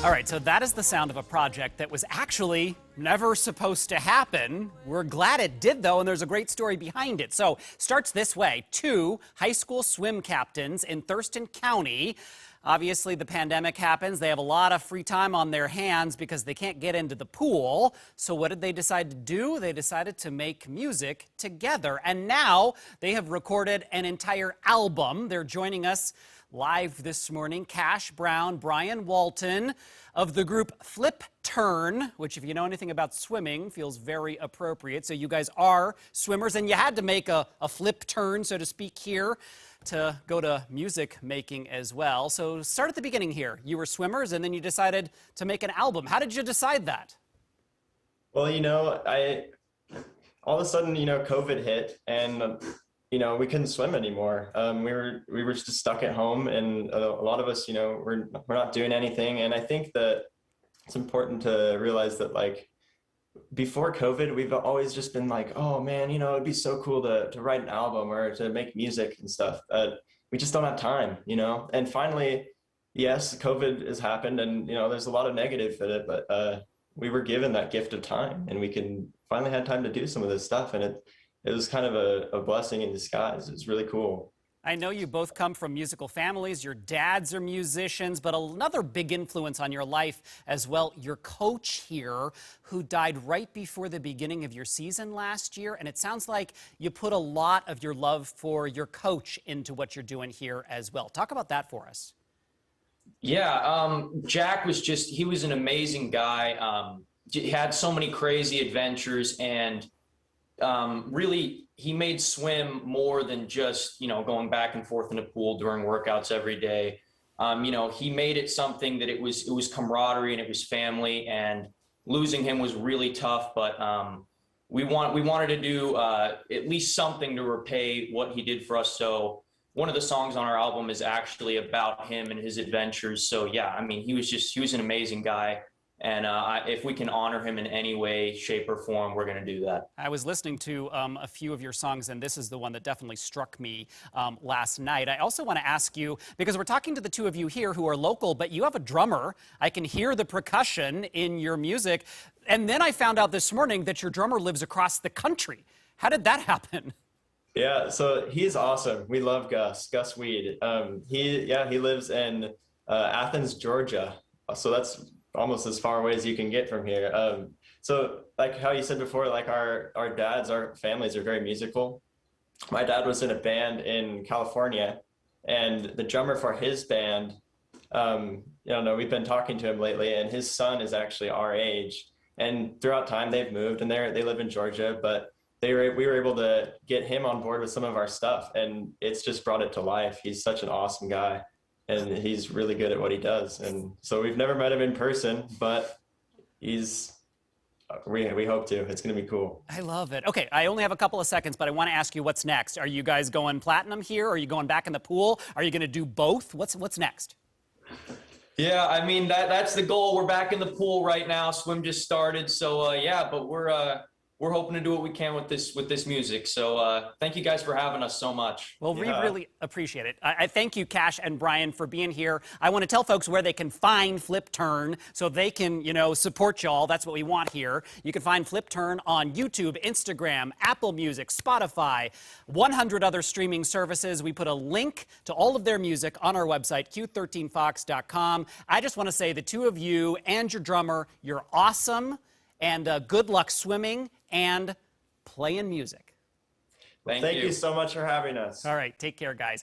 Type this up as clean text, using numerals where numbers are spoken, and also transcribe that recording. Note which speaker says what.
Speaker 1: All right, so that is the sound of a project that was actually never supposed to happen. We're glad it did, though, and there's a great story behind it. So, starts this way. 2 high school swim captains in Thurston County. Obviously, the pandemic happens. They have a lot of free time on their hands because they can't get into the pool. So what did they decide to do? They decided to make music together. And now they have recorded an entire album. They're joining us live this morning. Cash Brown, Brian Walton of the group Flip Turn, which if you know anything about swimming, feels very appropriate. So you guys are swimmers, and you had to make a flip turn, so to speak, here to go to music making as well. So start at the beginning here. You were swimmers, and then you decided to make an album. How did you decide that?
Speaker 2: Well, all of a sudden, COVID hit, and we couldn't swim anymore. We were just stuck at home, and a lot of us, we're not doing anything. And I think that it's important to realize that, like, before COVID, we've always just been like, oh man, it'd be so cool to write an album or to make music and stuff. We just don't have time, And finally, yes, COVID has happened, and there's a lot of negative in it, but we were given that gift of time, and we can finally had time to do some of this stuff, and it was kind of a blessing in disguise. It was really cool.
Speaker 1: I know you both come from musical families. Your dads are musicians, but another big influence on your life as well, your coach here, who died right before the beginning of your season last year. And it sounds like you put a lot of your love for your coach into what you're doing here as well. Talk about that for us.
Speaker 3: Yeah, Jack he was an amazing guy. He had so many crazy adventures, and really, he made swim more than just, going back and forth in a pool during workouts every day. He made it something that it was camaraderie and it was family, and losing him was really tough. But we wanted to do at least something to repay what he did for us. So one of the songs on our album is actually about him and his adventures. So yeah, he was an amazing guy. And if we can honor him in any way, shape, or form, we're going to do that.
Speaker 1: I was listening to a few of your songs, and this is the one that definitely struck me last night. I also want to ask you, because we're talking to the two of you here who are local, but you have a drummer. I can hear the percussion in your music. And then I found out this morning that your drummer lives across the country. How did that happen?
Speaker 2: Yeah, so he's awesome. We love Gus Weed. He lives in Athens, Georgia. So that's almost as far away as you can get from here. So like how you said before, like our families are very musical. My dad was in a band in California, and the drummer for his band, we've been talking to him lately, and his son is actually our age. And throughout time they've moved, and they live in Georgia, but we were able to get him on board with some of our stuff, and it's just brought it to life. He's such an awesome guy, and he's really good at what he does. And so we've never met him in person, but we hope to. It's going to be cool.
Speaker 1: I love it. Okay, I only have a couple of seconds, but I want to ask you what's next. Are you guys going platinum here? Are you going back in the pool? Are you going to do both? What's next?
Speaker 3: Yeah, that's the goal. We're back in the pool right now. Swim just started. So but we're hoping to do what we can with this music. So thank you guys for having us so much.
Speaker 1: Well, we really appreciate it. I thank you, Cash and Brian, for being here. I want to tell folks where they can find Flip Turn so they can, support y'all. That's what we want here. You can find Flip Turn on YouTube, Instagram, Apple Music, Spotify, 100 other streaming services. We put a link to all of their music on our website, q13fox.com. I just want to say the two of you and your drummer, you're awesome. And good luck swimming and playing music.
Speaker 2: Thank you so much for having us.
Speaker 1: All right, take care, guys.